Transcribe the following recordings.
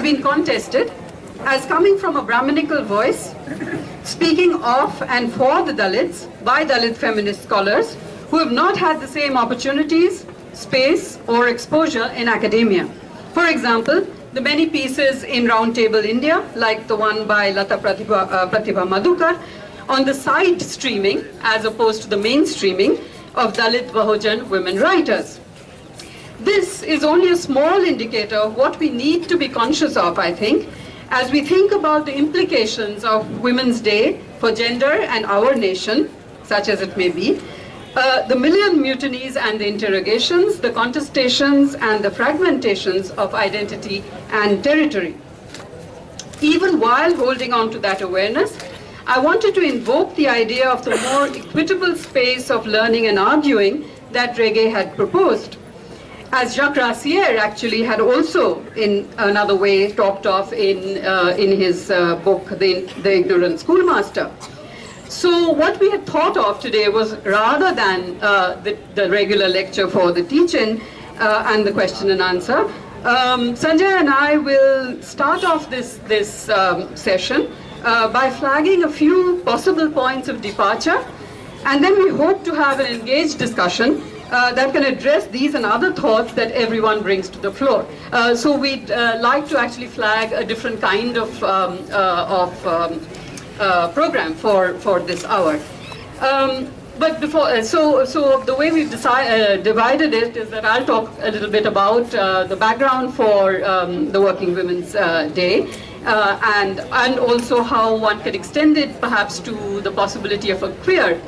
been contested as coming from a Brahminical voice, speaking of and for the Dalits by Dalit feminist scholars who have not had the same opportunities, space, or exposure in academia. For example, the many pieces in Roundtable India, like the one by Lata Pratibha Madhukar, on the side streaming as opposed to the mainstreaming of Dalit Bahujan women writers. This is only a small indicator of what we need to be conscious of, I think, as we think about the implications of Women's Day for gender and our nation, such as it may be, the million mutinies and the interrogations, the contestations and the fragmentations of identity and territory. Even while holding on to that awareness, I wanted to invoke the idea of the more equitable space of learning and arguing that Regé had proposed, as Jacques Rancière actually had also in another way talked of in his book, The Ignorant Schoolmaster. So what we had thought of today was, rather than the regular lecture for the teach-in and the question and answer, Sanjay and I will start off this session by flagging a few possible points of departure, and then we hope to have an engaged discussion that can address these and other thoughts that everyone brings to the floor. So we'd like to actually flag a different kind of program for this hour. But before, so the way we've divided it is that I'll talk a little bit about the background for the Working Women's Day, and also how one can extend it perhaps to the possibility of a queer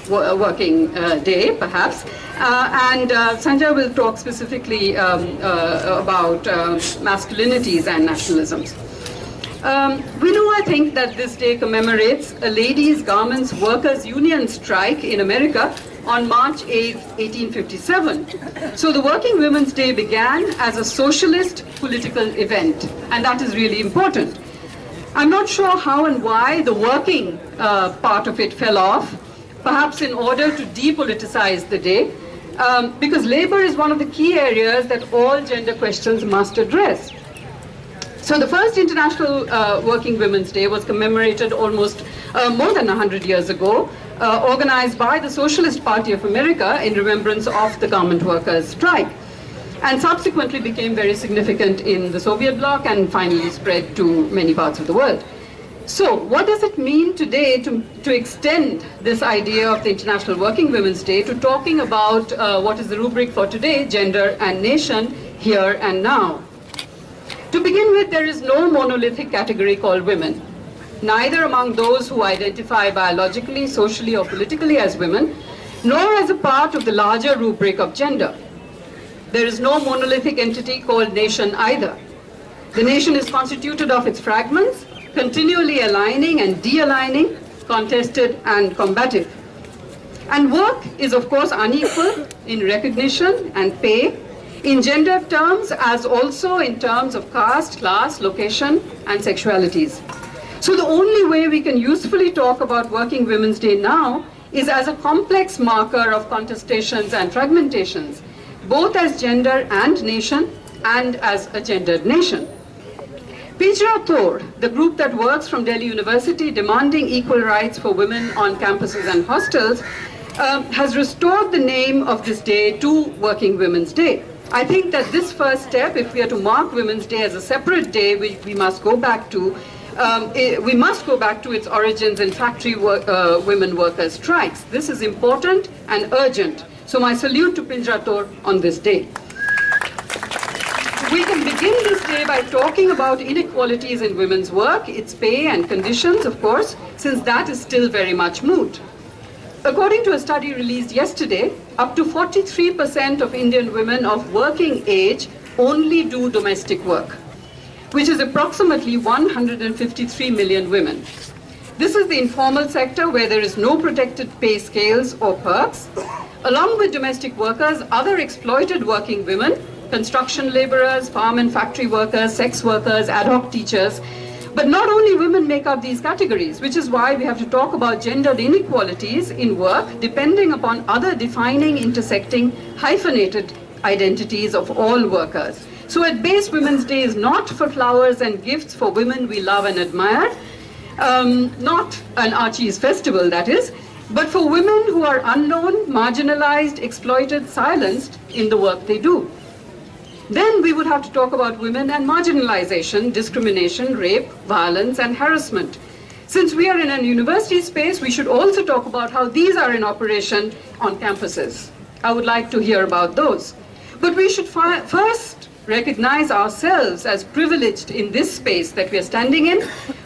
working day, perhaps. And Sanjay will talk specifically about masculinities and nationalisms. We know, I think, that this day commemorates a ladies' garments workers' union strike in America on March 8, 1857. So the Working Women's Day began as a socialist political event, and that is really important. I'm not sure how and why the working part of it fell off, perhaps in order to depoliticize the day, because labor is one of the key areas that all gender questions must address. So the first International Working Women's Day was commemorated almost more than 100 years ago, organized by the Socialist Party of America in remembrance of the garment workers' strike, and subsequently became very significant in the Soviet bloc and finally spread to many parts of the world. So what does it mean today to extend this idea of the International Working Women's Day to talking about what is the rubric for today, gender and nation, here and now? To begin with, there is no monolithic category called women, neither among those who identify biologically, socially, or politically as women, nor as a part of the larger rubric of gender. There is no monolithic entity called nation either. The nation is constituted of its fragments, continually aligning and de-aligning, contested and combative. And work is, of course, unequal in recognition and pay, in gender terms as also in terms of caste, class, location, and sexualities. So the only way we can usefully talk about Working Women's Day now is as a complex marker of contestations and fragmentations, both as gender and nation, and as a gendered nation. Pijra Tor, the group that works from Delhi University demanding equal rights for women on campuses and hostels, has restored the name of this day to Working Women's Day. I think that this first step, if we are to mark Women's Day as a separate day, we must go back to its origins in factory women workers' strikes. This is important and urgent. So my salute to Pijra Tor on this day. We can begin this day by talking about inequalities in women's work, its pay and conditions, of course, since that is still very much moot. According to a study released yesterday, up to 43% of Indian women of working age only do domestic work, which is approximately 153 million women. This is the informal sector where there is no protected pay scales or perks. Along with domestic workers, other exploited working women, construction laborers, farm and factory workers, sex workers, ad hoc teachers. But not only women make up these categories, which is why we have to talk about gendered inequalities in work depending upon other defining, intersecting, hyphenated identities of all workers. So at base, Women's Day is not for flowers and gifts for women we love and admire, not an Archie's festival, that is, but for women who are unknown, marginalized, exploited, silenced in the work they do. Then we would have to talk about women and marginalization, discrimination, rape, violence, and harassment. Since we are in a university space, we should also talk about how these are in operation on campuses. I would like to hear about those. But we should first recognize ourselves as privileged in this space that we are standing in,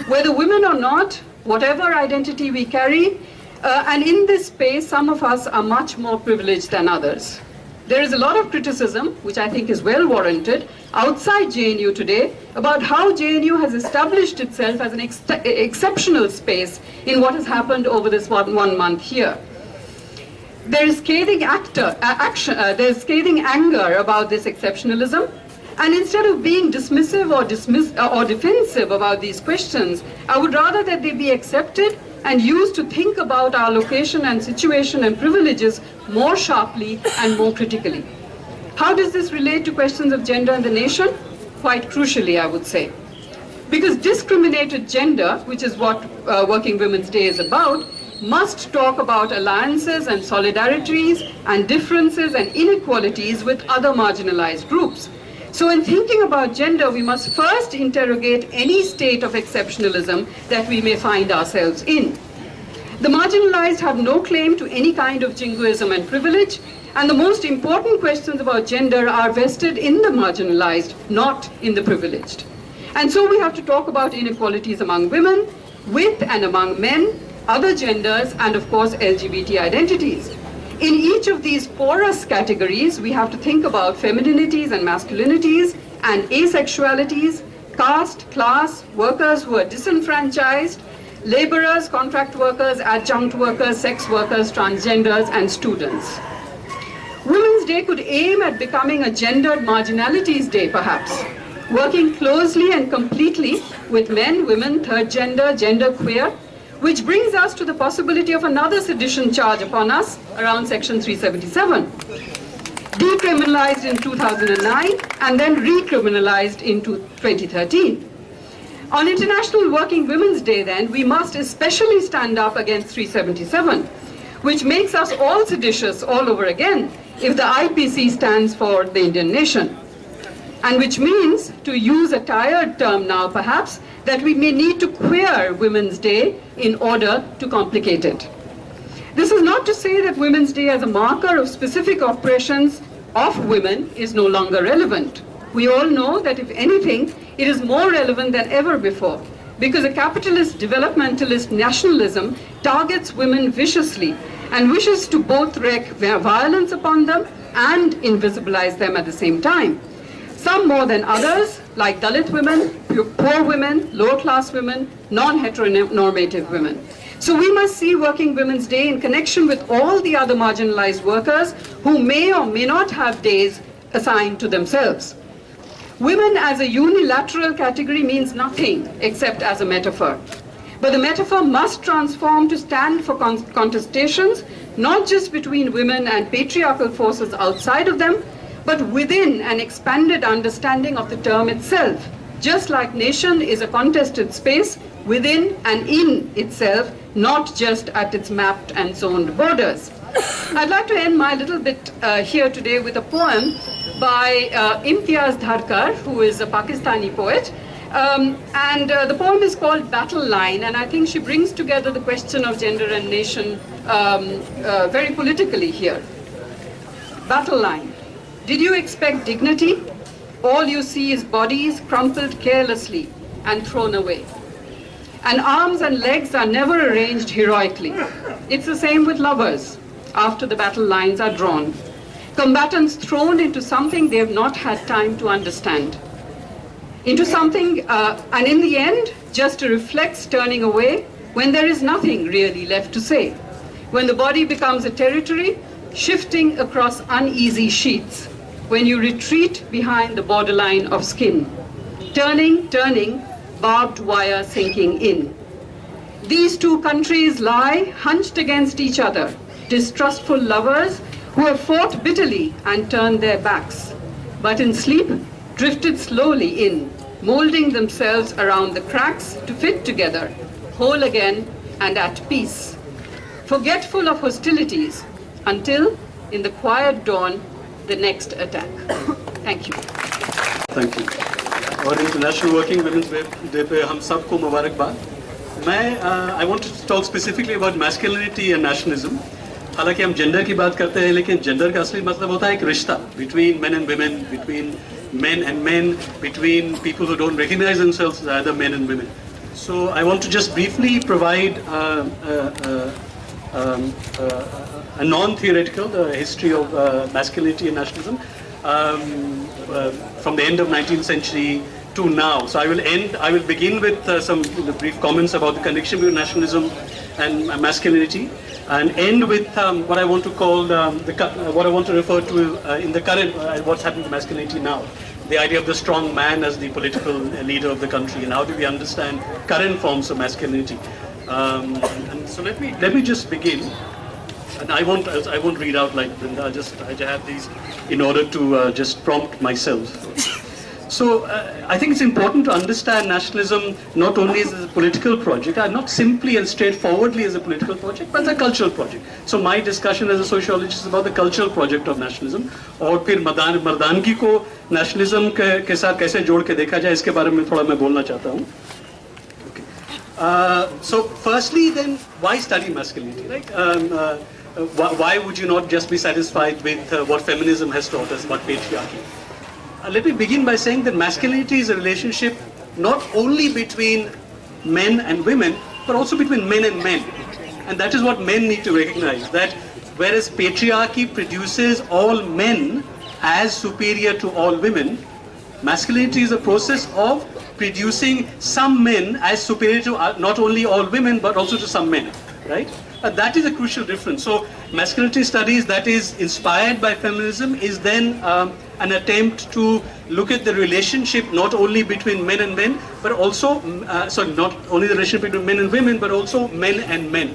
whether women or not, whatever identity we carry, and in this space, some of us are much more privileged than others. There is a lot of criticism, which I think is well warranted, outside JNU today about how JNU has established itself as an exceptional space in what has happened over this one month here. There is scathing anger about this exceptionalism, and instead of being dismissive or defensive about these questions, I would rather that they be accepted and used to think about our location and situation and privileges more sharply and more critically. How does this relate to questions of gender and the nation? Quite crucially, I would say. Because discriminated gender, which is what Working Women's Day is about, must talk about alliances and solidarities and differences and inequalities with other marginalized groups. So in thinking about gender, we must first interrogate any state of exceptionalism that we may find ourselves in. The marginalized have no claim to any kind of jingoism and privilege, and the most important questions about gender are vested in the marginalized, not in the privileged. And so we have to talk about inequalities among women, with and among men, other genders, and of course LGBT identities. In each of these porous categories, we have to think about femininities and masculinities and asexualities, caste, class, workers who are disenfranchised, laborers, contract workers, adjunct workers, sex workers, transgenders, and students. Women's Day could aim at becoming a gendered marginalities day, perhaps, working closely and completely with men, women, third gender, genderqueer, which brings us to the possibility of another sedition charge upon us around Section 377, decriminalized in 2009 and then recriminalized in 2013. On International Working Women's Day, then, we must especially stand up against 377, which makes us all seditious all over again if the IPC stands for the Indian nation. And which means, to use a tired term now perhaps, that we may need to queer Women's Day in order to complicate it. This is not to say that Women's Day as a marker of specific oppressions of women is no longer relevant. We all know that if anything, it is more relevant than ever before, because a capitalist, developmentalist nationalism targets women viciously and wishes to both wreak violence upon them and invisibilize them at the same time. Some more than others, like Dalit women, poor women, lower-class women, non-heteronormative women. So we must see Working Women's Day in connection with all the other marginalized workers who may or may not have days assigned to themselves. Women as a unilateral category means nothing except as a metaphor. But the metaphor must transform to stand for contestations, not just between women and patriarchal forces outside of them, but within an expanded understanding of the term itself, just like nation is a contested space within and in itself, not just at its mapped and zoned borders. I'd like to end my little bit here today with a poem by Imtiaz Dharkar, who is a Pakistani poet. The poem is called Battle Line, and I think she brings together the question of gender and nation very politically here. Battle Line. Did you expect dignity? All you see is bodies crumpled carelessly and thrown away. And arms and legs are never arranged heroically. It's the same with lovers after the battle lines are drawn. Combatants thrown into something they have not had time to understand. Into something, and in the end, just a reflex turning away when there is nothing really left to say. When the body becomes a territory, shifting across uneasy sheets. When you retreat behind the borderline of skin. Turning, barbed wire sinking in. These two countries lie hunched against each other, distrustful lovers who have fought bitterly and turned their backs. But in sleep, drifted slowly in, molding themselves around the cracks to fit together, whole again and at peace, forgetful of hostilities, until, in the quiet dawn, the next attack. Thank you. Thank you. और international working women's day पे हम सबको मुबारकबाद. I want to talk specifically about masculinity and nationalism. हालांकि हम gender की बात करते हैं, लेकिन जेंडर का असली मतलब होता है एक रिश्ता between men and women, between men and men, between people who don't recognize themselves as either men and women. So I want to just briefly provide a non-theoretical history of masculinity and nationalism from the end of 19th century to now. So I will begin with some brief comments about the connection between nationalism and masculinity, and end with what I want to call what I want to refer to in the current what's happening to masculinity now. The idea of the strong man as the political leader of the country, and how do we understand current forms of masculinity. And so let me just begin. And I won't read out like Brinda. I have these in order to just prompt myself. So I think it's important to understand nationalism not only as a political project, not simply and straightforwardly as a political project, but as a cultural project. So my discussion as a sociologist is about the cultural project of nationalism. और फिर मर्दानगी को nationalism के साथ कैसे जोड़ के देखा जाए, इसके बारे में थोड़ा मैं बोलना चाहता हूँ. So firstly, then, why study masculinity? Like, why would you not just be satisfied with what feminism has taught us about patriarchy? Let me begin by saying that masculinity is a relationship not only between men and women, but also between men and men. And that is what men need to recognize, that whereas patriarchy produces all men as superior to all women, masculinity is a process of producing some men as superior to not only all women, but also to some men, right? That is a crucial difference. So masculinity studies that is inspired by feminism is then an attempt to look at the relationship not only between men and men, but also, not only the relationship between men and women, but also men and men.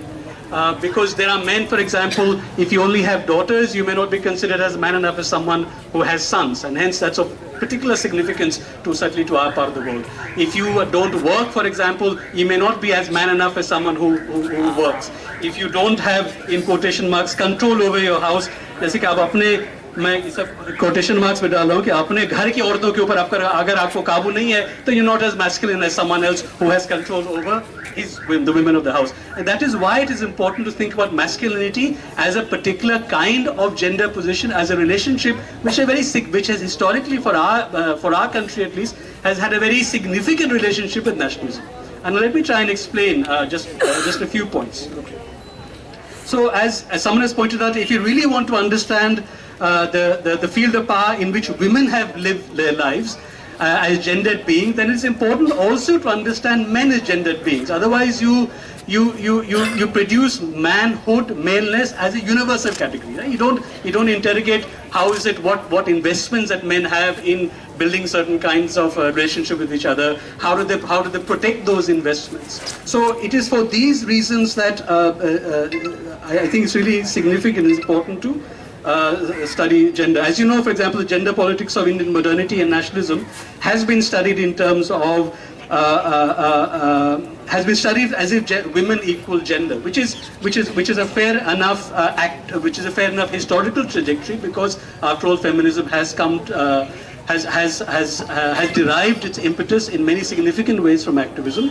Because there are men, for example, if you only have daughters, you may not be considered as man enough as someone who has sons, and hence that's of particular significance certainly to our part of the world. If you don't work, for example, you may not be as man enough as someone who works. If you don't have, in quotation marks, control over your house, जैसे कि आप अपने, मैं सब quotation marks में डाल रहा हूँ कि अपने घर की औरतों के ऊपर अगर आपको काबू नहीं है, तो you're not as masculine as someone else who has control over the women of the house. And that is why it is important to think about masculinity as a particular kind of gender position, as a relationship which has historically, for our country at least, has had a very significant relationship with nationalism. And let me try and explain just a few points. So as someone has pointed out, if you really want to understand the field of power in which women have lived their lives as gendered beings, then it's important also to understand men as gendered beings. Otherwise, you produce manhood, maleness as a universal category. Right? You don't interrogate how is it, what investments that men have in building certain kinds of relationship with each other. How do they protect those investments? So it is for these reasons that I think it's really significant and important to study gender. As you know, for example, the gender politics of Indian modernity and nationalism has been studied in terms of has been studied as if women equal gender, which is a fair enough which is a fair enough historical trajectory, because after all, feminism has come has derived its impetus in many significant ways from activism.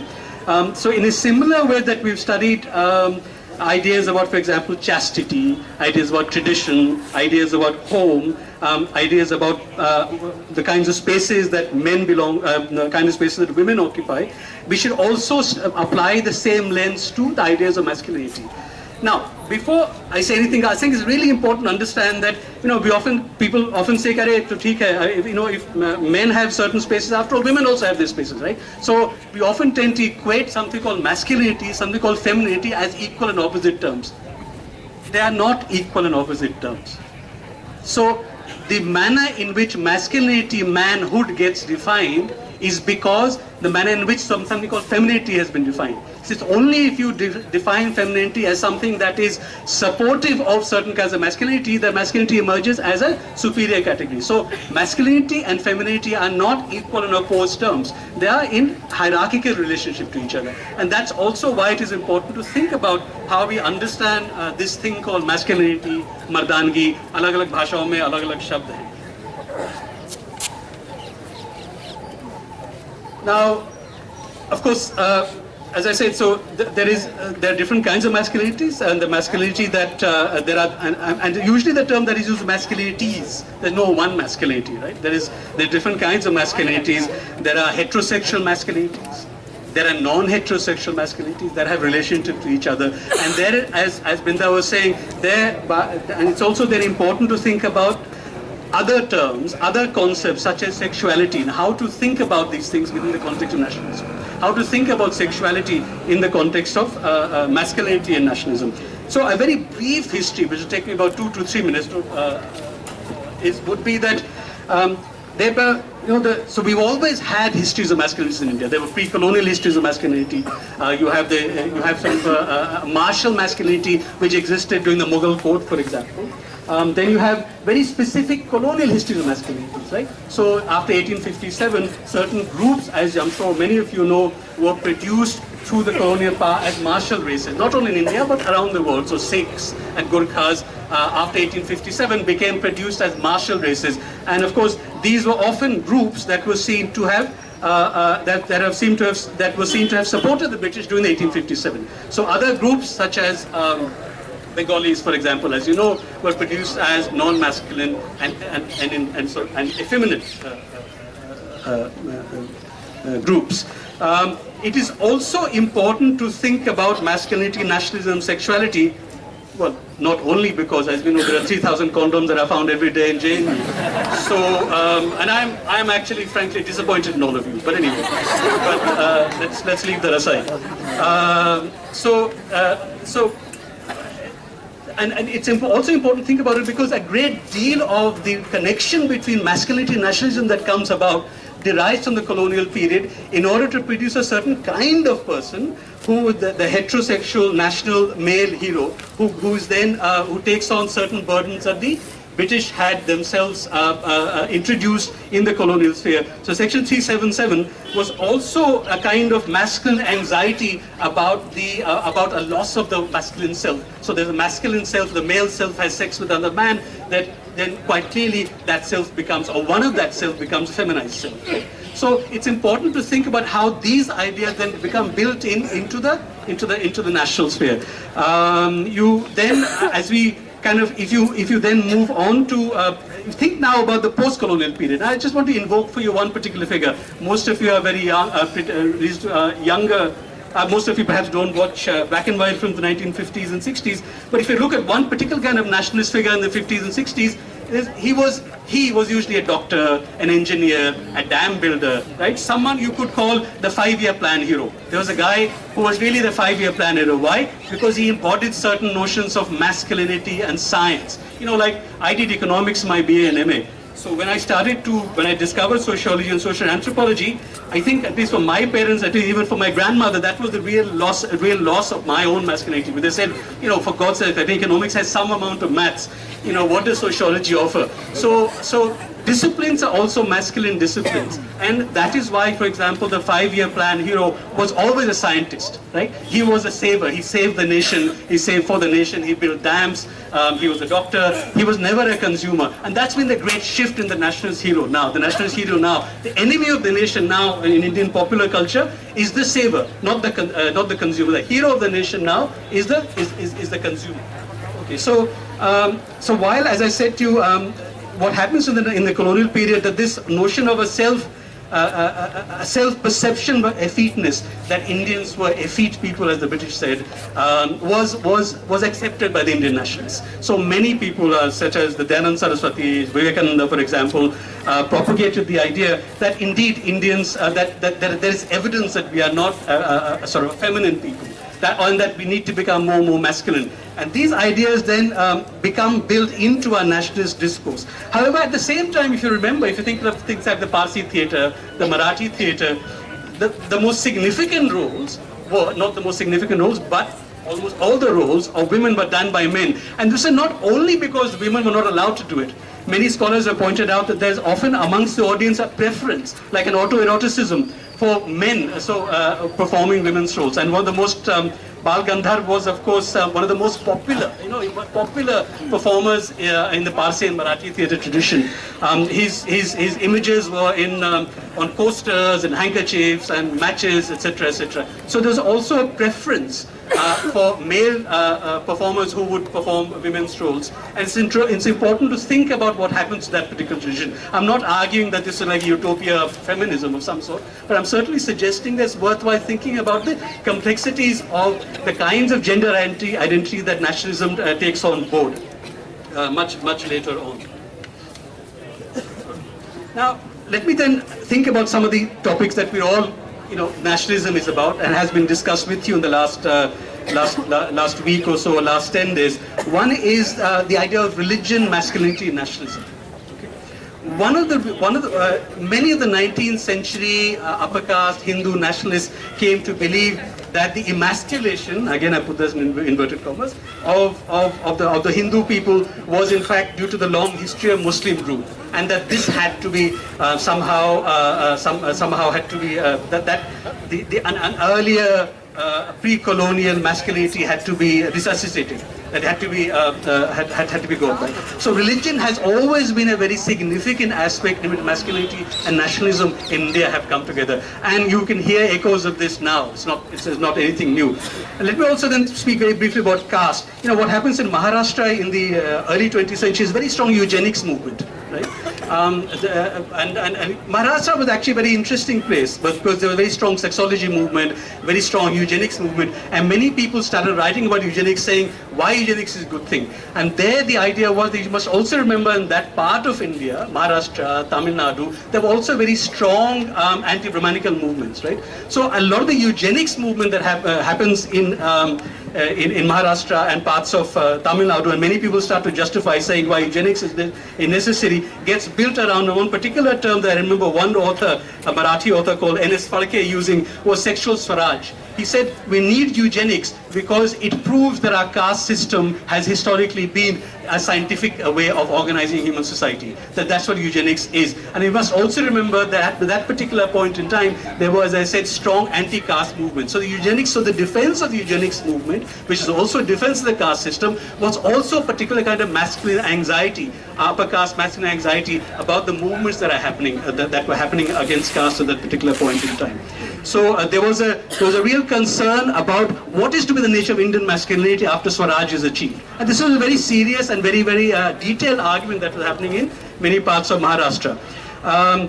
So in a similar way that we've studied ideas about, for example, chastity, ideas about tradition, ideas about home, ideas about the kinds of spaces that men belong, the kind of spaces that women occupy, we should also apply the same lens to the ideas of masculinity. Now, before I say anything, I think it's really important to understand that, people often say, if men have certain spaces, after all, women also have their spaces, right? So we often tend to equate something called masculinity, something called femininity as equal and opposite terms. They are not equal and opposite terms. So the manner in which masculinity, manhood gets defined is because the manner in which something called femininity has been defined. So it's only if you define femininity as something that is supportive of certain kinds of masculinity that masculinity emerges as a superior category. So masculinity and femininity are not equal and opposed terms. They are in hierarchical relationship to each other. And that's also why it is important to think about how we understand this thing called masculinity, mardangi, alag-alag bhashaon mein alag-alag shabd hain. Now, of course, as I said, so there are different kinds of masculinities, and the masculinity that there are, and usually the term that is used, masculinities. There's no one masculinity, right? There are different kinds of masculinities. There are heterosexual masculinities. There are non-heterosexual masculinities that have relationship to each other, and there, as Binda was saying, and it's also very important to think about other terms, other concepts such as sexuality, and how to think about these things within the context of nationalism. How to think about sexuality in the context of masculinity and nationalism. So a very brief history, which will take me about 2 to 3 minutes, would be that there were, so we've always had histories of masculinity in India. There were pre-colonial histories of masculinity. You have some martial masculinity which existed during the Mughal court, for example. Then you have very specific colonial histories of masculinities, right? So after 1857, certain groups, as I'm sure many of you know, were produced through the colonial power as martial races, not only in India but around the world. So Sikhs and Gurkhas after 1857 became produced as martial races, and of course these were often groups that were seen to have that were seen to have supported the British during 1857. So other groups such as Bengalis, for example, as you know, were produced as non-masculine and effeminate groups. It is also important to think about masculinity, nationalism, sexuality. Well, not only because, as we know, there are 3,000 condoms that are found every day in JNU. So, and I'm actually, frankly, disappointed in all of you. But anyway, let's leave that aside. And it's also important to think about it because a great deal of the connection between masculinity and nationalism that comes about derives from the colonial period in order to produce a certain kind of person who the heterosexual national male hero who takes on certain burdens that the British had themselves introduced in the colonial sphere. So Section 377 was also a kind of masculine anxiety about a loss of the masculine self. So there's a masculine self, the male self has sex with another man, that then quite clearly that self becomes, or one of that self becomes a feminized self. Right? So it's important to think about how these ideas then become built into the national sphere. You then, as we kind of, if you then move on to think now about the post-colonial period. I just want to invoke for you one particular figure. Most of you are very young, younger. Most of you perhaps don't watch black and white films in the 1950s and 60s. But if you look at one particular kind of nationalist figure in the 50s and 60s, he was usually a doctor, an engineer, a dam builder, right? Someone you could call the 5-year plan hero. There was a guy who was really the 5-year plan hero. Why? Because he embodied certain notions of masculinity and science. You know, like I did economics, my BA and MA. So when I discovered sociology and social anthropology, I think at least for my parents, at least even for my grandmother, that was the real loss of my own masculinity. But they said, you know, for God's sake, I think economics has some amount of maths. You know, what does sociology offer? So disciplines are also masculine disciplines. And that is why, for example, the 5-year plan hero was always a scientist, right? He was a saver. He saved the nation. He saved for the nation. He built dams. He was a doctor. He was never a consumer. And that's been the great shift in the nationalist hero now. The nationalist hero now, the enemy of the nation now in Indian popular culture is the saver, not the consumer. The hero of the nation now is the consumer. Okay, so while, as I said to you, what happens in the colonial period, that this notion of a self-perception of effeteness, that Indians were effete people, as the British said, was accepted by the Indian nationalists. So many people, such as the Dayanand Saraswati, Vivekananda, for example, propagated the idea that indeed Indians, that there is evidence that we are not sort of feminine people, that we need to become more and more masculine. And these ideas then become built into our nationalist discourse. However, at the same time, if you remember, if you think of things like the Parsi theatre, the Marathi theatre, the most significant roles were, not the most significant roles, but almost all the roles of women were done by men. And this is not only because women were not allowed to do it. Many scholars have pointed out that there's often amongst the audience a preference, like an autoeroticism, for men performing women's roles. And one of the most, Bal Gandharv was, of course, one of the most popular performers in the Parsi and Marathi theatre tradition. His images were on posters and handkerchiefs and matches, etc., etc. So there's also a preference for male performers who would perform women's roles. And it's important to think about what happens to that particular tradition. I'm not arguing that this is like a utopia of feminism of some sort, but I'm certainly suggesting that it's worthwhile thinking about the complexities of the kinds of gender identity that nationalism takes on board much later on. Now, let me then think about some of the topics that we're all, nationalism is about and has been discussed with you in the last week or so, or last 10 days. One is the idea of religion, masculinity, and nationalism. Many of the 19th century upper caste Hindu nationalists came to believe that the emasculation, again I put this in inverted commas, of the Hindu people was in fact due to the long history of Muslim rule, and that this had to be somehow had to be an earlier pre-colonial masculinity had to be resuscitated. That had to be had to be gone by. So religion has always been a very significant aspect in which masculinity and nationalism in India have come together, and you can hear echoes of this now. It's not anything new. And let me also then speak very briefly about caste. What happens in Maharashtra in the early 20th century is very strong eugenics movement, right? And Maharashtra was actually a very interesting place, because there was a very strong sexology movement, very strong eugenics movement, and many people started writing about eugenics, saying why eugenics is a good thing. And there the idea was that you must also remember in that part of India, Maharashtra, Tamil Nadu, there were also very strong anti-Brahmanical movements, right? So a lot of the eugenics movement that happens in Maharashtra and parts of Tamil Nadu, and many people start to justify saying why eugenics is necessary, gets built around one particular term that I remember one author, a Marathi author called N.S. Phalke, using, was sexual swaraj. He said we need eugenics because it proves that our caste system has historically been a scientific way of organizing human society. That's what eugenics is. And we must also remember that at that particular point in time, there was, as I said, strong anti-caste movement. So the defense of the eugenics movement, which is also a defense of the caste system, was also a particular kind of masculine anxiety, upper caste masculine anxiety about the movements that are happening, that were happening against caste at that particular point in time. So there was a real concern about what is to be the nature of Indian masculinity after Swaraj is achieved. And this was a very serious and very, very detailed argument that was happening in many parts of Maharashtra.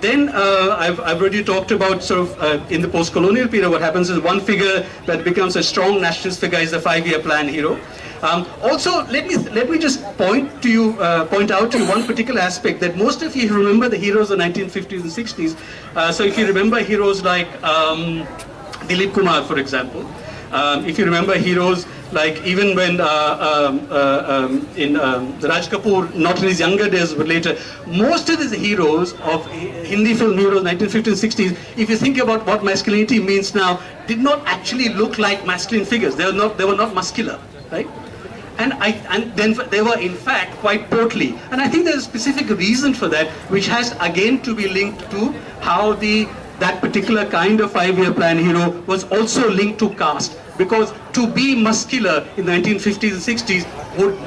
Then I've already talked about in the post-colonial period, what happens is one figure that becomes a strong nationalist figure is the 5-year plan hero. Also, let me just point out to you one particular aspect that most of you remember the heroes of the 1950s and 60s. So if you remember heroes like Dilip Kumar, for example, if you remember heroes like even when Raj Kapoor, not in his younger days but later, most of the heroes of Hindi film heroes 1950s and 60s, if you think about what masculinity means now, did not actually look like masculine figures. They were not muscular, right? And then they were in fact quite portly. And I think there's a specific reason for that, which has again to be linked to how that particular kind of 5-year plan hero was also linked to caste. Because to be muscular in the 1950s and 60s would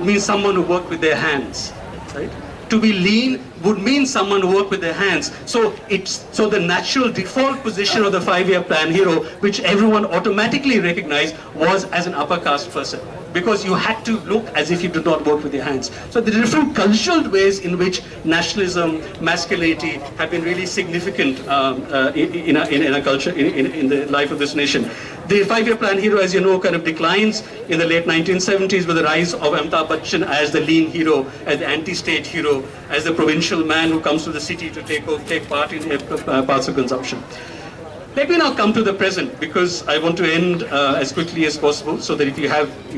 mean someone who worked with their hands, right? To be lean would mean someone who worked with their hands. So the natural default position of the 5-year plan hero, which everyone automatically recognized, was as an upper caste person, because you had to look as if you did not work with your hands. So the different cultural ways in which nationalism, masculinity have been really significant in a culture, in the life of this nation. The 5-year plan hero, as you know, kind of declines in the late 1970s with the rise of Amitabh Bachchan as the lean hero, as the anti-state hero, as the provincial man who comes to the city to take part in parts of consumption. Let me now come to the present, because I want to end as quickly as possible, so that if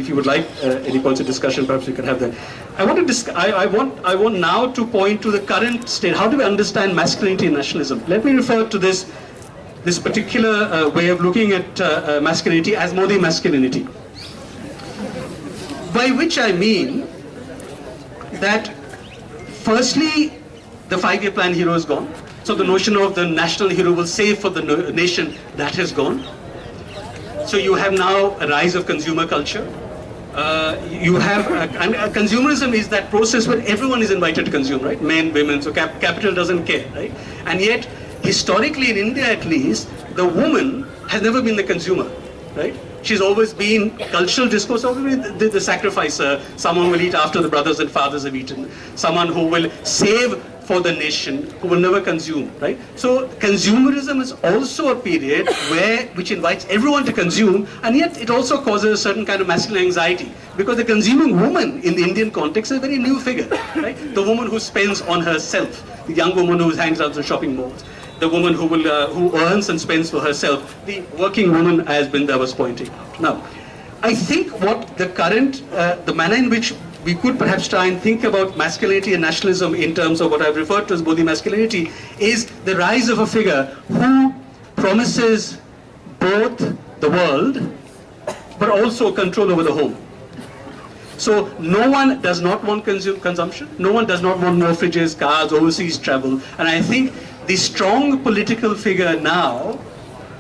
you would like any points of discussion, perhaps we can have that. I want now to point to the current state. How do we understand masculinity and nationalism? Let me refer to this particular way of looking at masculinity as Modi masculinity. By which I mean that, firstly, the 5-year plan hero is gone. So the notion of the national hero will save for the nation, that has gone. So you have now a rise of consumer culture. You have, and consumerism is that process where everyone is invited to consume, right? Men, women, so capital doesn't care, right? And yet, historically in India at least, the woman has never been the consumer, right? She's always been cultural discourse, always the sacrificer, someone will eat after the brothers and fathers have eaten, someone who will save for the nation, who will never consume, right? So consumerism is also a period which invites everyone to consume, and yet it also causes a certain kind of masculine anxiety, because the consuming woman in the Indian context is a very new figure, right? The woman who spends on herself, the young woman who hangs out in shopping malls, the woman who earns and spends for herself, the working woman, as Binda was pointing out. Now, I think what the current, the manner in which we could perhaps try and think about masculinity and nationalism in terms of what I've referred to as Modi masculinity is the rise of a figure who promises both the world but also control over the home. So no one does not want consumption, no one does not want more fridges, cars, overseas travel, and I think the strong political figure now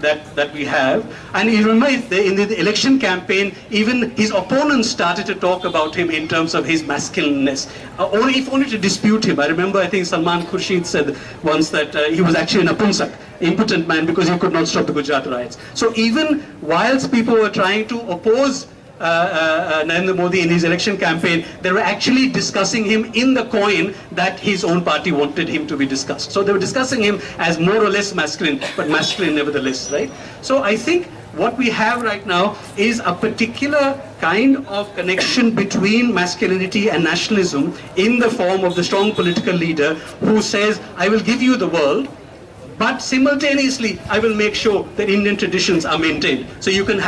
that we have, and you remember in the election campaign, even his opponents started to talk about him in terms of his masculineness, if only to dispute him. I remember, I think Salman Khurshid said once that he was actually an Apunsak, impotent man, because he could not stop the Gujarat riots. So even whilst people were trying to oppose Narendra Modi in his election campaign, they were actually discussing him in the coin that his own party wanted him to be discussed. So they were discussing him as more or less masculine, but masculine nevertheless, right? So I think what we have right now is a particular kind of connection between masculinity and nationalism in the form of the strong political leader who says, I will give you the world, but simultaneously, I will make sure that Indian traditions are maintained. So you can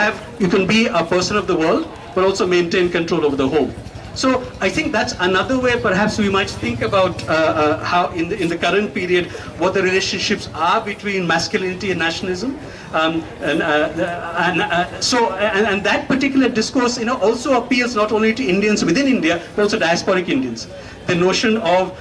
be a person of the world, but also maintain control over the home. So I think that's another way perhaps we might think about how in the current period, what the relationships are between masculinity and nationalism. And that particular discourse, also appeals not only to Indians within India, but also diasporic Indians. The notion of,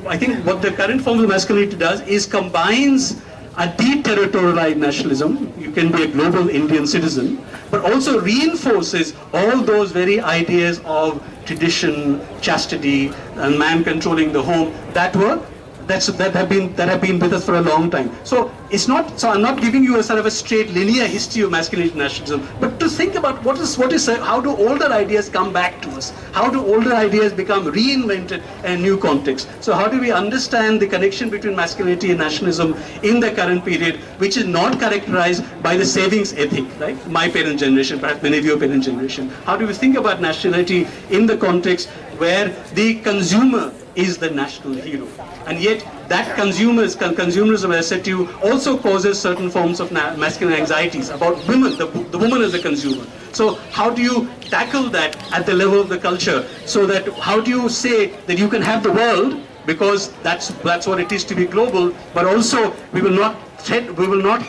I think what the current form of masculinity does is combines a deterritorialized nationalism, you can be a global Indian citizen, but also reinforces all those very ideas of tradition, chastity, and man controlling the home that have been with us for a long time. So I'm not giving you a sort of a straight linear history of masculinity and nationalism, but to think about how do older ideas come back to us? How do older ideas become reinvented in a new context? So how do we understand the connection between masculinity and nationalism in the current period, which is not characterized by the savings ethic, right? My parent generation, perhaps many of your parent generation. How do we think about nationality in the context where the consumer is the national hero? And yet that consumerism, as I said to you, also causes certain forms of masculine anxieties about women, the woman as a consumer. So how do you tackle that at the level of the culture? So that how do you say that you can have the world, because that's what it is to be global, but also we will not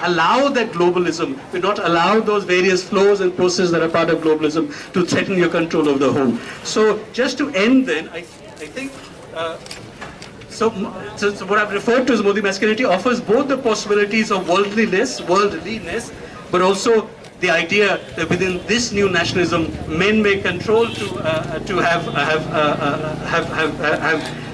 allow that globalism, we will not allow those various flows and processes that are part of globalism to threaten your control of the home. So just to end then, I think so what I've referred to as Modi masculinity offers both the possibilities of worldliness, but also the idea that within this new nationalism, men may control to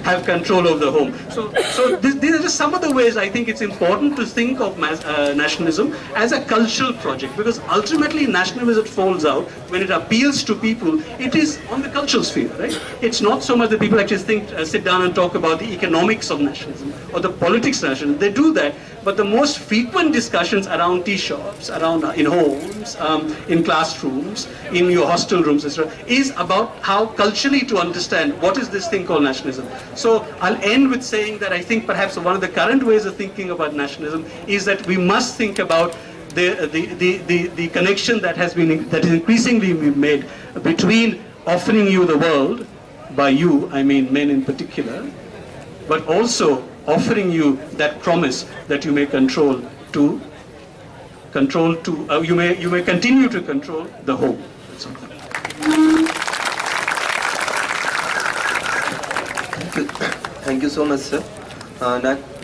have control of the home. So these are just some of the ways I think it's important to think of nationalism as a cultural project, because ultimately nationalism, as it falls out, when it appeals to people, it is on the cultural sphere, right? It's not so much that people actually sit down and talk about the economics of nationalism or the politics of nationalism. They do that, but the most frequent discussions around tea shops, around in homes, in classrooms, in your hostel rooms, etc., is about how culturally to understand what is this thing called nationalism. So I'll end with saying that I think perhaps one of the current ways of thinking about nationalism is that we must think about the connection that is increasingly being made between offering you the world, by you I mean men in particular, but also offering you that promise that you may you may continue to control the home. Thank you so much, sir.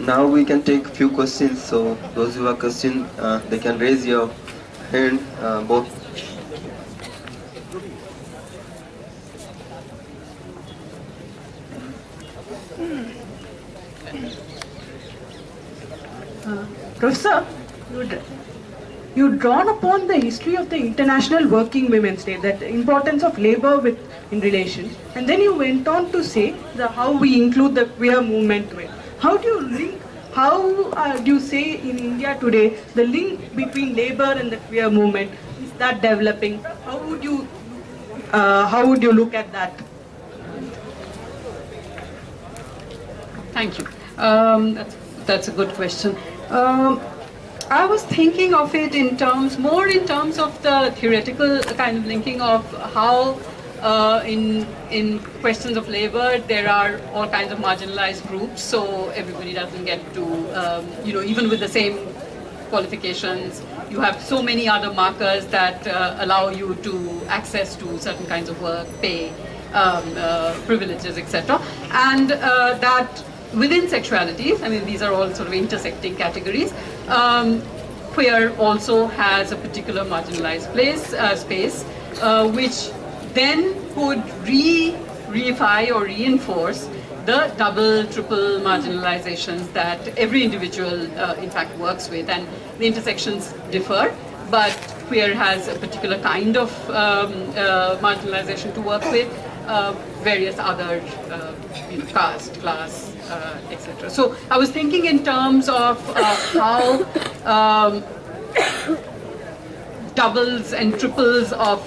Now we can take few questions. So those who have questions, they can raise your hand. Both. Professor, you'd drawn upon the history of the International Working Women's Day, that importance of labor in relation, and then you went on to say how we include the queer movement to it. How do you link? How do you say in India today the link between labor and the queer movement is that developing? How would you look at that? Thank you. That's a good question. I was thinking of it more in terms of the theoretical kind of linking of how in questions of labor there are all kinds of marginalized groups, so everybody doesn't get to, even with the same qualifications, you have so many other markers that allow you to access to certain kinds of work, pay, privileges, etc. And that within sexualities, I mean, these are all sort of intersecting categories. Queer also has a particular marginalized space, which then could reify or reinforce the double, triple marginalizations that every individual, in fact, works with. And the intersections differ, but queer has a particular kind of marginalization to work with, various other, caste, class, etc. So I was thinking in terms of how doubles and triples of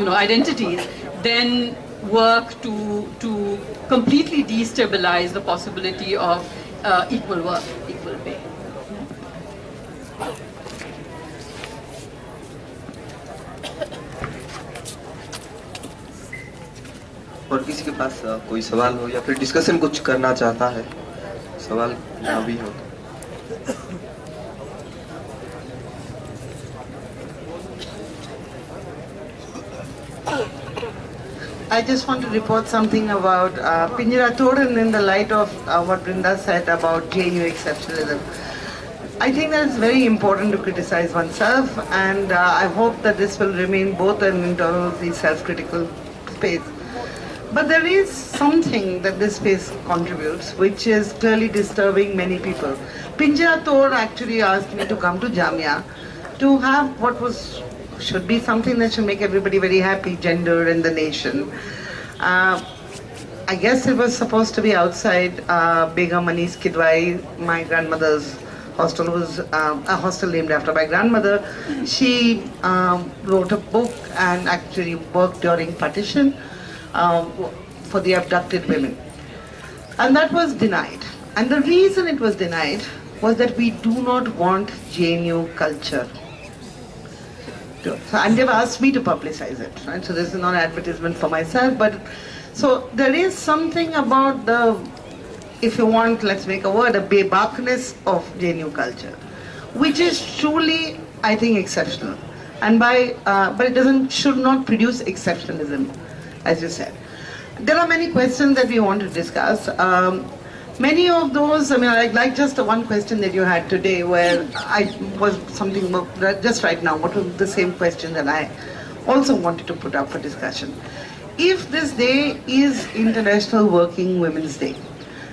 identities then work to completely destabilize the possibility of equal work, equal pay. और किसी के पास कोई सवाल हो या फिर discussion कुछ करना चाहता है, सवाल ना भी हो. I just want to report something about Pinjara Toran in the light of what Brinda said about JNU exceptionalism. I think that it's very important to criticize oneself, and I hope that this will remain both an internally self-critical space. But there is something that this space contributes, which is clearly disturbing many people. Pinjara Tor actually asked me to come to Jamia to have what should be something that should make everybody very happy, gender in the nation. I guess it was supposed to be outside Begum Anis Kidwai, my grandmother's hostel, was a hostel named after my grandmother. She wrote a book and actually worked during partition for the abducted women. And that was denied. And the reason it was denied was that we do not want JNU culture. And they've asked me to publicize it, right? So this is not an advertisement for myself, but so there is something about the, if you want, let's make a word, a bebakness of JNU culture, which is truly, I think, exceptional. And but it should not produce exceptionalism, as you said. There are many questions that we want to discuss. Many of those, I mean, like just the one question that you had today, where I was something just right now, what was the same question that I also wanted to put up for discussion. If this day is International Working Women's Day,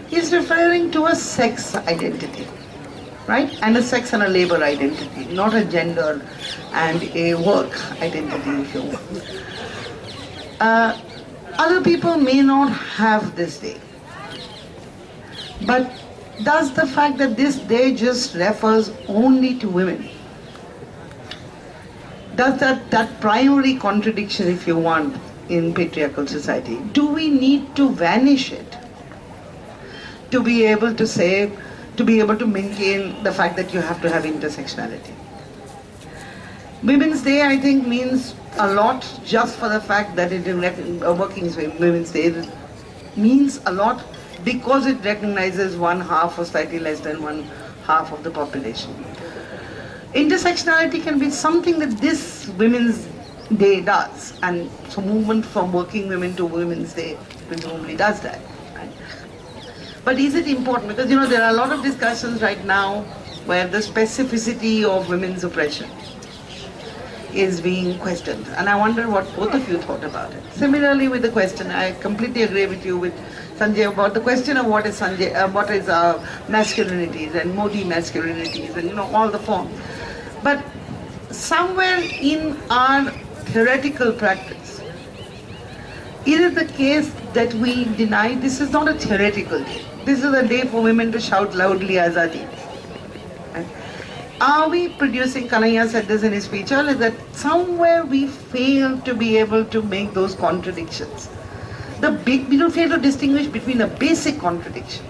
he's referring to a sex identity, right? And a sex and a labor identity, not a gender and a work identity, if you will. Other people may not have this day. But does the fact that this day just refers only to women, does that primary contradiction, if you want, in patriarchal society, do we need to vanish it to be able to say, to be able to maintain the fact that you have to have intersectionality? Women's Day, I think, means a lot just for the fact that it working Women's Day means a lot because it recognizes one half or slightly less than one half of the population. Intersectionality can be something that this Women's Day does, and so movement from working women to Women's Day presumably does that. Right? But is it important? Because there are a lot of discussions right now where the specificity of women's oppression is being questioned, and I wonder what both of you thought about it. Similarly, with the question, I completely agree with you with Sanjay about the question of what is masculinities and Modi masculinities and all the forms. But somewhere in our theoretical practice, is it the case that we deny this is not a theoretical day? This is a day for women to shout loudly Azadi. Are we producing, Kanhaiya said this in his speech earlier, that somewhere we fail to be able to make those contradictions. We don't fail to distinguish between a basic contradiction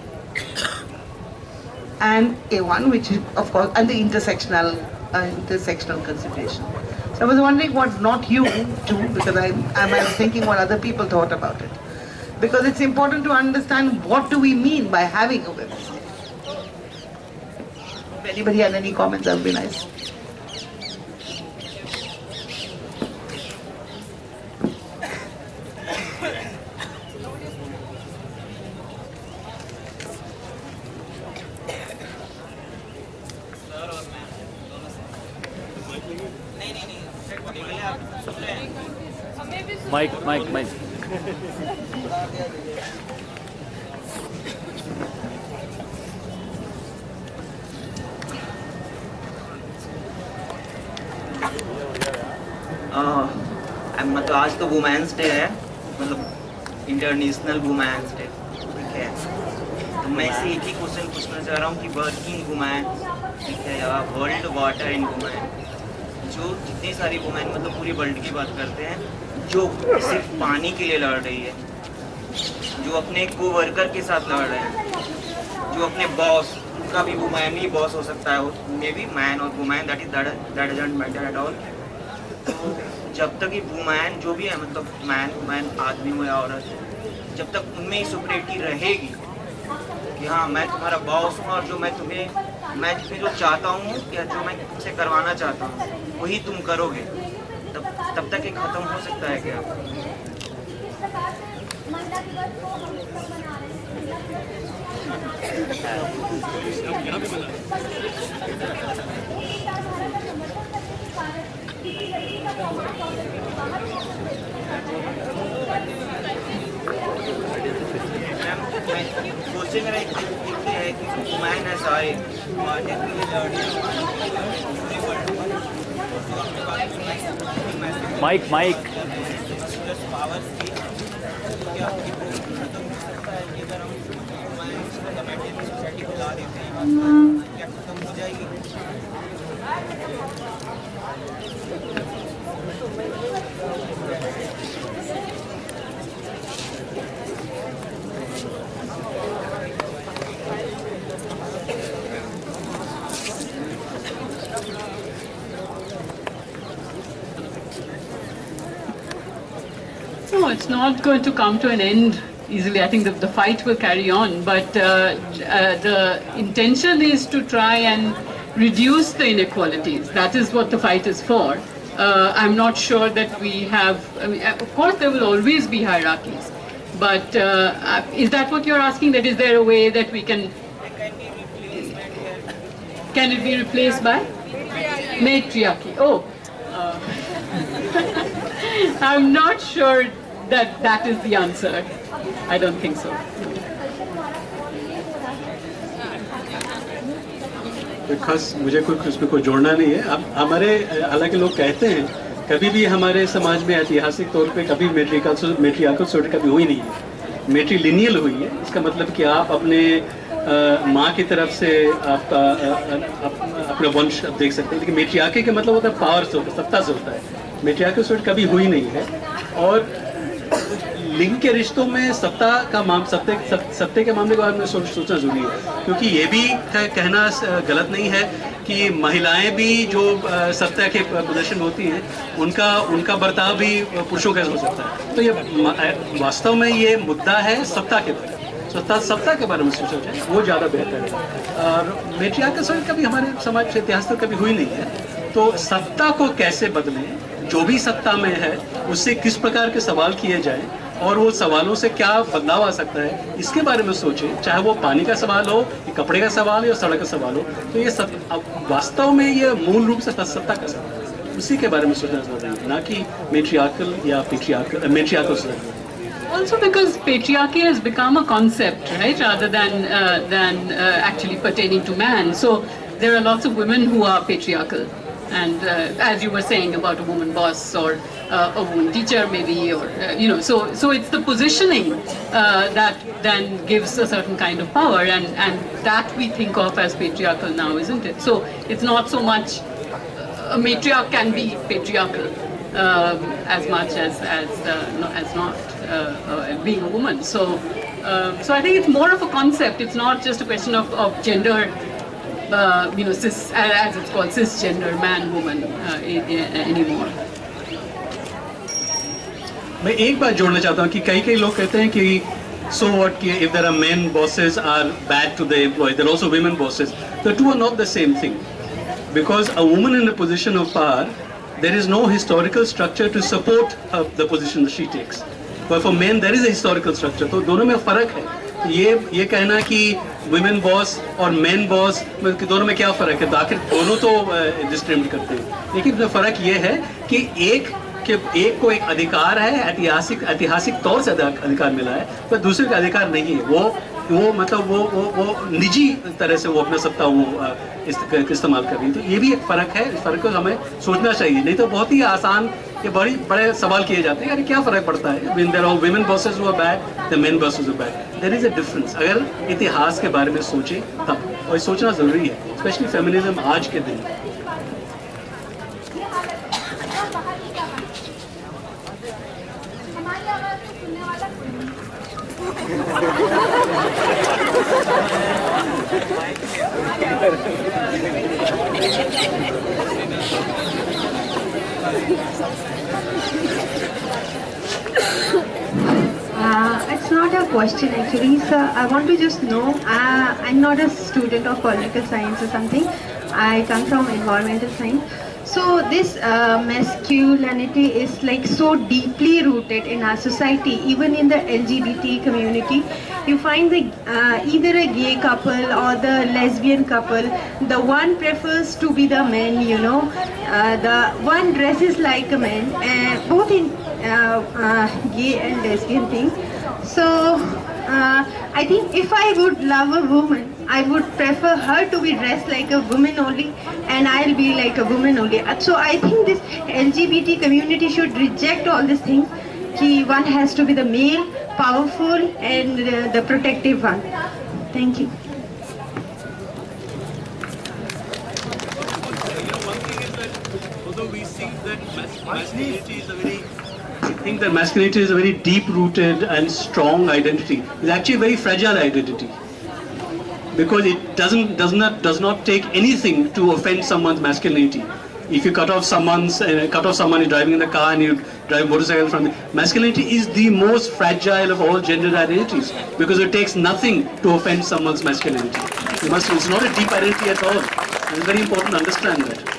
and a one which is, of course, and the intersectional consideration. So I was wondering what not you do, because I was thinking what other people thought about it. Because it's important to understand what do we mean by having a Women's Day. If anybody had any comments, that would be nice. Mike. मतलब आज तो women's day है, मतलब international women's day, ठीक है। तो मैं इससे एक ही क्वेश्चन पूछना चाह रहा हूँ कि वर्किंग वुमेन, ठीक है, या वर्ल्ड वाटर इन वुमेन, जो जितनी सारी वुमेन मतलब पूरी वर्ल्ड की बात करते हैं, जो सिर्फ पानी के लिए लड़ रही है, जो अपने कोवर्कर के साथ लड़ रहे हैं, जो अपने बॉस, उनका भी वुमेन ही बॉस हो सकता है, मे बी मैन और women, that doesn't matter at all. तो जब तक ये वुमेन जो भी है, मतलब मैन आदमी हो या औरत, जब तक उनमें ही सुपरियरिटी रहेगी कि हाँ मैं तुम्हारा बॉस हूँ और जो मैं तुम्हें जो चाहता हूँ या जो मैं तुमसे करवाना चाहता हूँ वही तुम करोगे, तब तक ये खत्म हो सकता है क्या? सोचे मेरा एक है कि women as I mic power society को ला देते हैं, क्या खत्म हो जाएगी? No, it's not going to come to an end easily. I think the fight will carry on, but the intention is to try and reduce the inequalities. That is what the fight is for. I'm not sure that we have, I mean, of course there will always be hierarchies, but is that what you're asking? That is there a way that we can it be replaced by? Matriarchy. Oh. I'm not sure that is the answer. I don't think so. खास मुझे उसमें कोई जोड़ना नहीं है। अब हमारे हालांकि लोग कहते हैं कभी भी हमारे समाज में ऐतिहासिक तौर पे कभी मेट्रियार्कल सोसाइटी कभी हुई नहीं है, मेट्रीलिनियल हुई है। इसका मतलब कि आप अपने माँ की तरफ से आपका अपना वंश आप देख सकते हैं, लेकिन मेट्रियार्की का मतलब होता है पावर से होता है, सत्ता से होता है। मेट्रियार्की से कभी हुई नहीं है। और लिंग के रिश्तों में सत्ते के मामले के बारे में सोचना जरूरी है, क्योंकि ये भी कहना गलत नहीं है कि महिलाएं भी जो सत्ता के पोजीशन होती हैं उनका बर्ताव भी पुरुषों का हो सकता है। तो ये वास्तव में ये मुद्दा है सत्ता के बारे में, सत्ता के बारे में सोचा जाए वो ज़्यादा बेहतर है। और मेट्रियार्की कभी हमारे समाज के इतिहास में कभी हुई नहीं है। तो सत्ता को कैसे बदलें, जो भी सत्ता में है उससे किस प्रकार के सवाल किए जाएं और वो सवालों से क्या बदलाव आ सकता है, इसके बारे में सोचें। चाहे वो पानी का सवाल हो, कपड़े का सवाल हो या सड़क का सवाल हो, तो ये वास्तव में ये मूल रूप से सत्ता का सवाल है, उसी के बारे में सोचना जरूरी है, ना कि मेट्रियार्कल या मेट्रियार्कल से। Also because patriarchy has become a concept, right, rather than actually pertaining to man. So there are lots of women who are patriarchal, and as you were saying about a woman boss or a woman teacher maybe, or so it's the positioning that then gives a certain kind of power, and that we think of as patriarchal now, isn't it? So it's not so much a matriarch can be patriarchal as much as not being a woman. So I think it's more of a concept. It's not just a question of gender, cis, as it's called, cisgender, man, woman anymore. मैं एक बात जोड़ना चाहता हूँ कि कई लोग कहते हैं कि so what, if there are men bosses are bad to the employee, there are also women bosses. The two are not the same thing, because a woman in a position of power, there is no historical structure to support the position that she takes. But for men there is a historical structure. तो दोनों में फर्क है। ये कहना कि women boss और men boss दोनों में क्या फर्क है, तो आखिर दोनों तो डिस्क्रिमिनेट करते हैं। लेकिन फर्क ये है कि एक को एक अधिकार है, ऐतिहासिक तौर से अधिकार मिला है, पर दूसरे का अधिकार नहीं है। वो मतलब वो निजी तरह से वो अपना सत्ता वो इस्तेमाल कर रही है। तो ये भी एक फ़र्क है, इस फ़र्क को हमें सोचना चाहिए, नहीं तो बहुत ही आसान ये बड़े सवाल किए जाते हैं, अरे क्या फ़र्क पड़ता है, when there are women bosses who are bad, the men bosses are bad, there is a difference। अगर इतिहास के बारे में सोचें तब, और सोचना ज़रूरी है, स्पेशली फेमिनिज्म आज के दिन। It's not a question actually, sir. I want to just know, I'm not a student of political science or something. I come from environmental science. So this masculinity is like so deeply rooted in our society, even in the LGBT community. You find either a gay couple or the lesbian couple, the one prefers to be the man, the one dresses like a man, both in gay and lesbian thing. So I think if I would love a woman, I would prefer her to be dressed like a woman only, and I'll be like a woman only. So I think this LGBT community should reject all these things. One has to be the male, powerful, and the protective one. Thank you. Although we see that masculinity is a very, I think that masculinity is a very deep-rooted and strong identity. It's actually a very fragile identity, because it does not take anything to offend someone's masculinity. If you cut off someone is driving in the car and you drive a motorcycle from masculinity is the most fragile of all gender identities, because it takes nothing to offend someone's masculinity. It's not a deep identity at all. It's very important to understand that.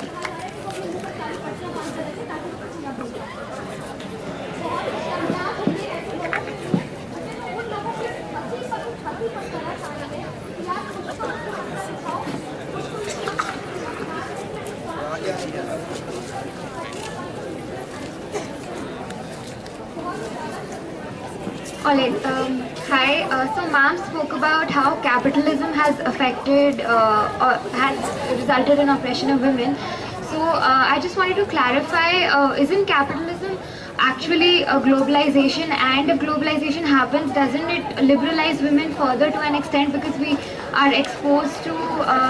Alright, hi. So ma'am spoke about how capitalism has affected or has resulted in oppression of women. So I just wanted to clarify, isn't capitalism actually a globalization, and globalization happens, doesn't it liberalize women further to an extent, because we are exposed to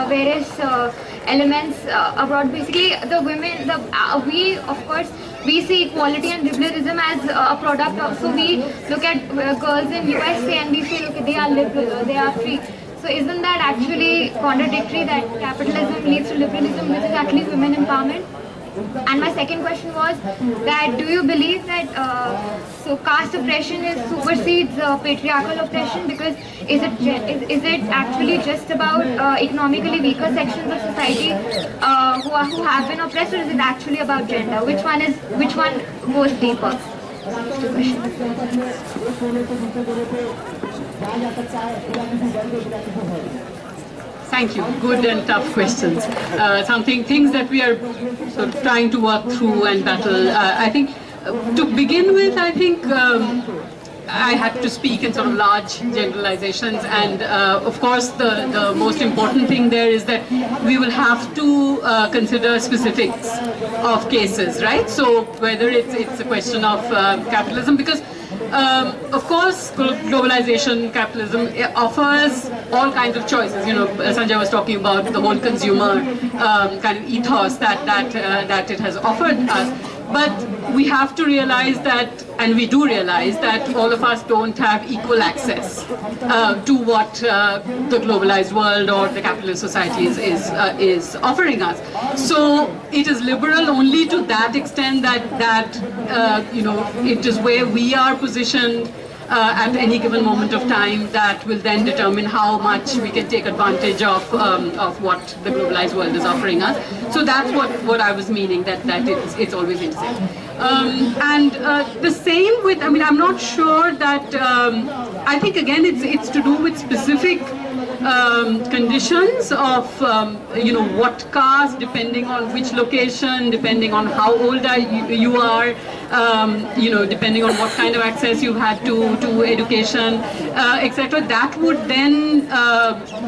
various elements abroad. Basically, the women, we of course we see equality and liberalism as a product of. So we look at girls in USA and we feel okay, they are liberal, they are free. So isn't that actually contradictory, that capitalism leads to liberalism, which is actually women empowerment? And my second question was that, do you believe that so caste oppression supersedes patriarchal oppression? Because is it actually just about economically weaker sections of society who have been oppressed, or is it actually about gender? Which one goes deeper? Two questions. Thank you. Good and tough questions. Things that we are sort of trying to work through and battle. I think, to begin with, I think I had to speak in sort of large generalizations, and of course the most important thing there is that we will have to consider specifics of cases, right? So whether it's a question of capitalism, because of course, globalization, capitalism offers all kinds of choices. You know, Sanjay was talking about the whole consumer kind of ethos that it has offered us. But we have to realize that, and we do realize that all of us don't have equal access to what the globalized world or the capitalist society is offering us. So it is liberal only to that extent that you know, it is where we are positioned at any given moment of time that will then determine how much we can take advantage of what the globalized world is offering us. So that's what I was meaning, that it's always intersect. And the same with, I mean, I'm not sure that, I think again it's to do with specific conditions of, you know, what caste, depending on which location, depending on how old you are, you know, depending on what kind of access you've had to education, etc. That would then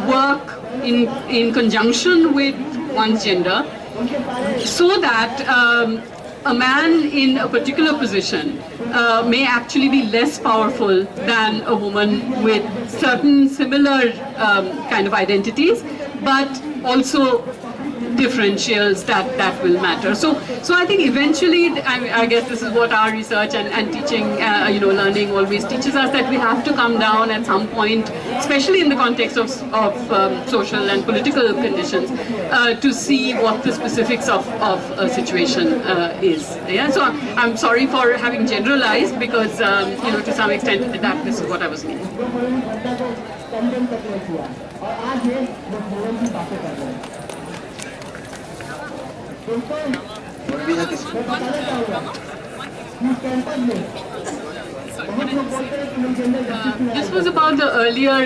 work in conjunction with one's gender, so that a man in a particular position may actually be less powerful than a woman with certain similar kind of identities, but also differentials that will matter. So I think eventually, I guess this is what our research and teaching, you know, learning always teaches us, that we have to come down at some point, especially in the context of social and political conditions, to see what the specifics of a situation is. Yeah. So I'm sorry for having generalized, because you know, to some extent that this is what I was meaning. This was about the earlier,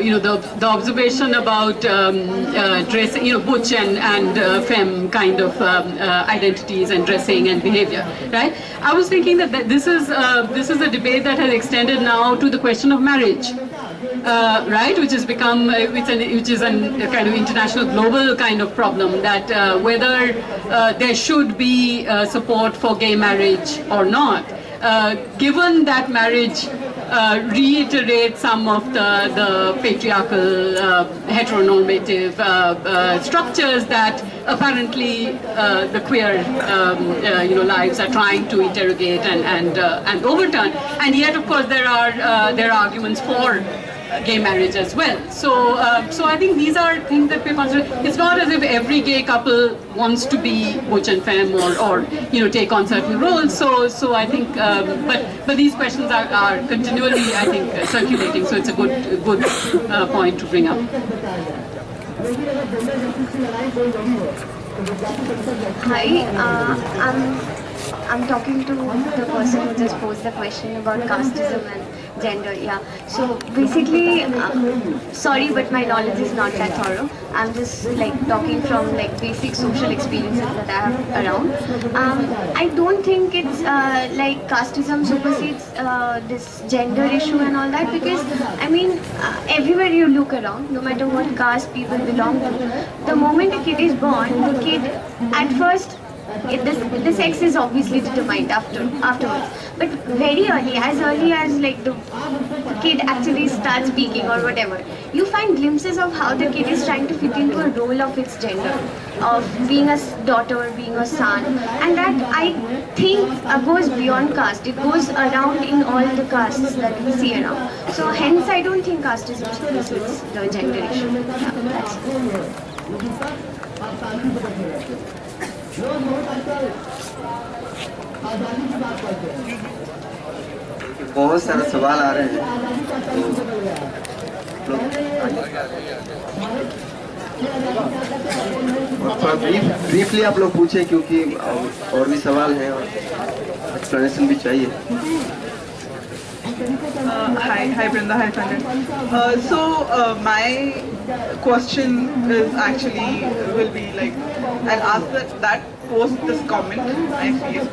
you know, the observation about dressing, you know, butch and femme kind of identities and dressing and behavior, right? I was thinking that this is a debate that has extended now to the question of marriage. Right, which has become, which is a kind of international, global kind of problem, that whether there should be support for gay marriage or not, given that marriage reiterates some of the patriarchal, heteronormative structures that apparently the queer, you know, lives are trying to interrogate and overturn, and yet, of course, there are arguments for gay marriage as well. So I think these are things that we're considering. It's not as if every gay couple wants to be butch and femme or you know, take on certain roles. So I think, but these questions are continually, I think, circulating. So it's a good point to bring up. Hi, I'm talking to the person who just posed the question about casteism and gender. Yeah. So basically, sorry, but my knowledge is not that thorough. I'm just like talking from like basic social experiences that I have around. I don't think it's like casteism supersedes this gender issue and all that, because I mean, everywhere you look around, no matter what caste people belong to, the moment a kid is born, the kid at first the sex is obviously determined afterwards. But very early as like the kid actually starts speaking or whatever, you find glimpses of how the kid is trying to fit into a role of its gender, of being a daughter, being a son, and that I think goes beyond caste. It goes around in all the castes that we see around. So hence I don't think casteism suppresses the gender issue. Yeah, that's बहुत सारे सवाल आ रहे हैं तो थोड़ा briefly आप लोग पूछे क्योंकि और भी सवाल हैं और एक्सप्लेनेशन भी चाहिए. Hi Brinda, hi Sanjay. My question is actually will be like, I'll ask that post this comment, I feel.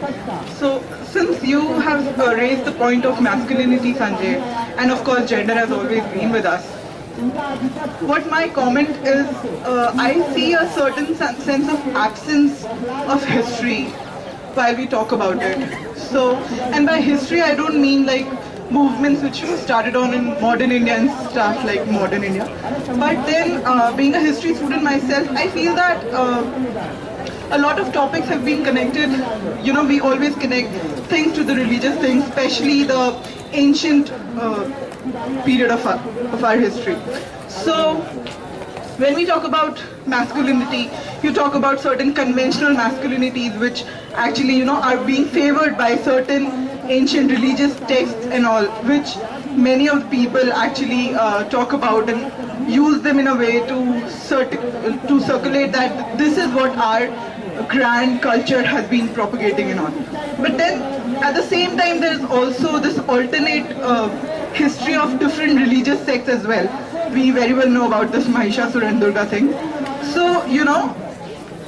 So since you have raised the point of masculinity, Sanjay, and of course gender has always been with us, what my comment is, I see a certain sense of absence of history while we talk about it. So, and by history I don't mean like movements which started on in modern India and stuff like modern India. But then being a history student myself, I feel that a lot of topics have been connected. You know, we always connect things to the religious things, especially the ancient period of our history. So when we talk about masculinity, you talk about certain conventional masculinities which actually, you know, are being favored by certain ancient religious texts and all, which many of the people actually talk about and use them in a way to circulate that this is what our grand culture has been propagating and on. But then at the same time there is also this alternate history of different religious sects as well. We very well know about this Mahishasura and Durga thing. So, you know,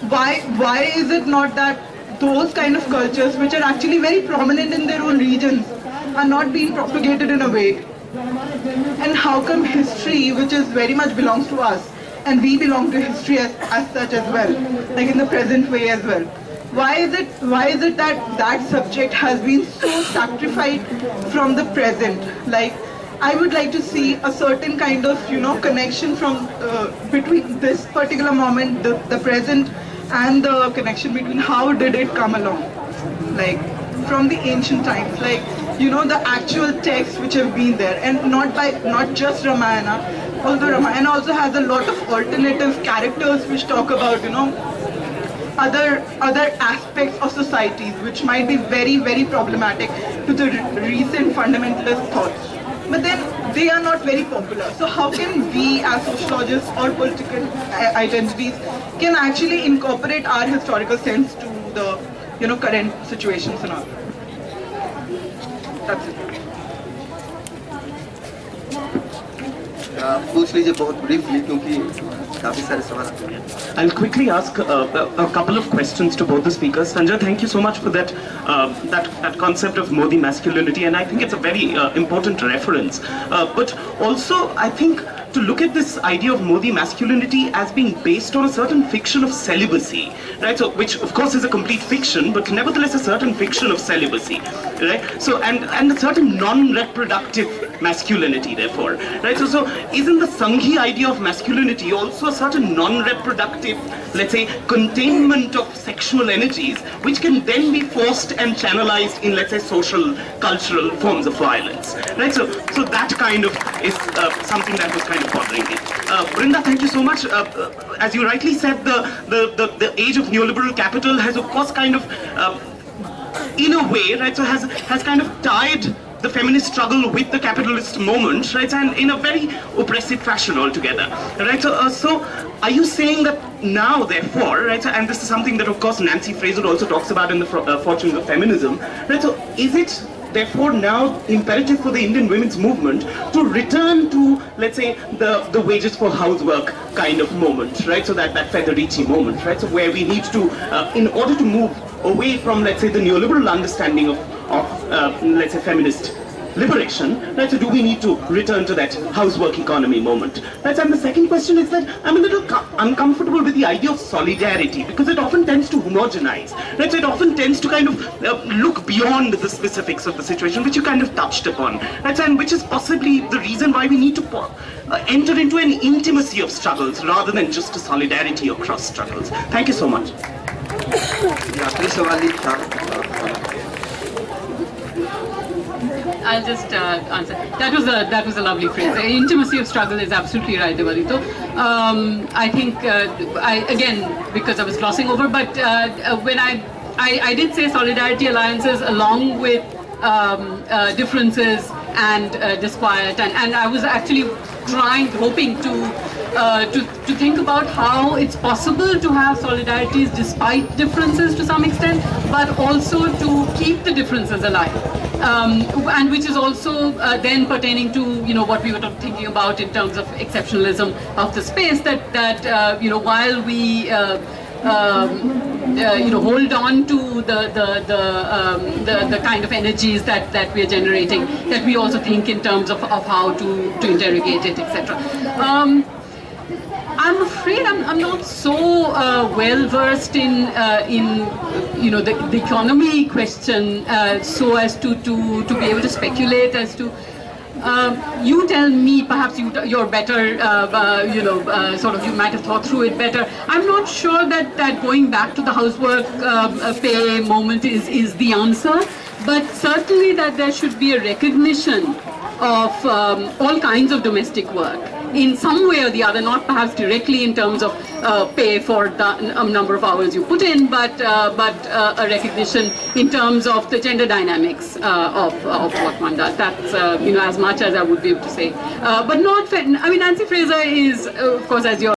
why is it not that those kind of cultures which are actually very prominent in their own regions are not being propagated in a way? And how come history, which is very much belongs to us, and we belong to history as such as well, like in the present way as well, why is it that that subject has been so sacrificed from the present? Like, I would like to see a certain kind of, you know, connection from between this particular moment, the present, and the connection between how did it come along, like from the ancient times, like, you know, the actual texts which have been there, and not just Ramayana, although Ramayana also has a lot of alternative characters which talk about, you know, other aspects of societies which might be very, very problematic to the recent fundamentalist thoughts. But then they are not very popular. So how can we as sociologists or political identities can actually incorporate our historical sense to the, you know, current situations and all? That's it. पूछ लीजिए बहुत briefly क्योंकि काफी सारे सवाल आते हैं. I'll quickly ask a couple of questions to both the speakers. Sanjay, thank you so much for that concept of Modi masculinity, and I think it's a very important reference. But also, I think to look at this idea of Modi masculinity as being based on a certain fiction of celibacy, right? So, which of course is a complete fiction, but nevertheless a certain fiction of celibacy, right? So, and a certain non-reproductive masculinity, therefore, right? So isn't the Sanghi idea of masculinity also a certain non-reproductive, let's say, containment of sexual energies, which can then be forced and channelized in, let's say, social, cultural forms of violence, right? So that kind of is something that was kind of bothering me. Brinda, thank you so much. As you rightly said, the age of neoliberal capital has, of course, kind of, in a way, right? So has kind of tied the feminist struggle with the capitalist moment, right, and in a very oppressive fashion altogether, right? So are you saying that now, therefore, right, and this is something that, of course, Nancy Fraser also talks about in the Fortunes of Feminism, right? So is it therefore now imperative for the Indian women's movement to return to, let's say, the wages for housework kind of moment, right? So that Federici moment, right? So where we need to, in order to move away from, let's say, the neoliberal understanding of let's say, feminist liberation, right? So do we need to return to that housework economy moment? Right? And the second question is that I'm a little uncomfortable with the idea of solidarity because it often tends to homogenize, right? So it often tends to kind of look beyond the specifics of the situation, which you kind of touched upon, right? And which is possibly the reason why we need to enter into an intimacy of struggles rather than just a solidarity across struggles. Thank you so much. Yeah, please, Shivali. I'll just answer. That was a lovely phrase. The intimacy of struggle is absolutely right, Devalito. I think again, because I was glossing over, but when I did say solidarity alliances along with differences and disquiet, and I was actually hoping to think about how it's possible to have solidarities despite differences to some extent, but also to keep the differences alive. And which is also then pertaining to what we were thinking about in terms of exceptionalism of the space. That while we hold on to the kind of energies that we are generating, that we also think in terms of how to interrogate it, etc. I'm afraid I'm not so well versed in the economy question so as to be able to speculate as to. You tell me, perhaps you're better, sort of you might have thought through it better. I'm not sure that going back to the housework pay moment is the answer, but certainly that there should be a recognition of all kinds of domestic work in some way or the other, not perhaps directly in terms of pay for the number of hours you put in, but a recognition in terms of the gender dynamics of what one does. That's as much as I would be able to say. But not, I mean, Nancy Fraser is, of course, as you're